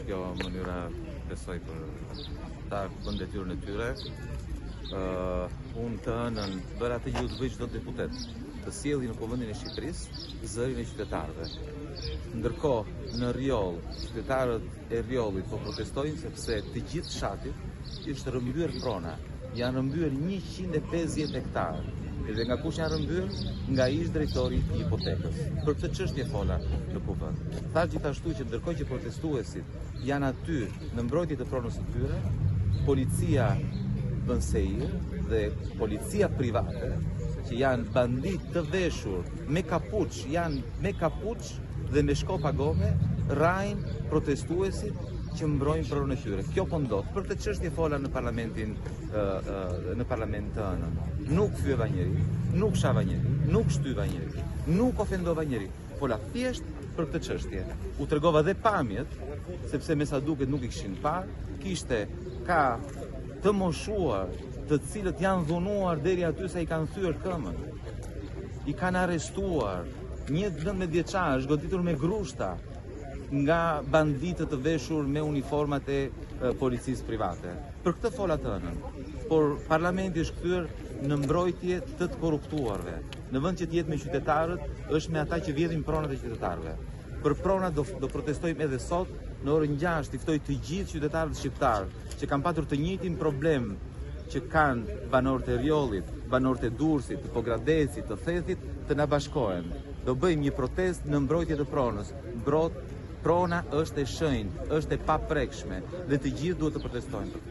kjo mënyra besoj për ta bën detyrën e tyre. Unë të hënën bëra atë që të bëj çdo deputet, të sjellin në Kuvendin e Shqipërisë zërin e qytetarëve. Ndërkohë, në Rjoll, qytetarët e Rjollit po protestojnë sepse të gjithë fshatit është rrëmbyer prona. Janë rrëmbyer 150 hektarë. Edhe nga kush janë rrëmbyer? Nga ish drejtori i hipotekës. Për këtë çështje fola në kuvend. Thash gjithashtu që ndërkohë që protestuesit janë aty në mbrojtje të pronës së tyre, policia bën sejër dhe policia private, që janë bandit të veshur me kapuç, janë me kapuç dhe me shkopa gome, rajnë protestuesit që mbrojnë pronën e tyre. Kjo po ndodh. Për këtë çështje fola në parlament të hënën. Nuk fyeva njeri, nuk shava njeri, nuk shtyva njeri, nuk ofendova njeri. Fola thjesht për këtë çështje. U tregova dhe pamjet, sepse me sa duket nuk i kishin parë, kishte ka të moshuar, të cilët janë dhunuar deri aty sa i kanë thyer këmbën. I kanë arrestuar, një 19 vjeçar është goditur me grushta nga banditët të veshur me uniformat e policisë private. Për këtë fola të hënën. Por parlamenti është kthyer në mbrojtje të korruptuarve. Në vend që të jetë me qytetarët, është me ata që vjedhin pronat e qytetarëve. Për pronat do protestojmë edhe sot në orën 6, i ftoj të gjithë qytetarët shqiptarë që kanë patur të njëjtin problem që kanë banorët e Rjollit, banorët e Durrësit, të Pogradecit, të Thethit, të na bashkohen. Do bëjmë një protestë në mbrojtje të pronës. Prona është e shenjtë, është e paprekshme dhe të gjithë duhet të protestojnë.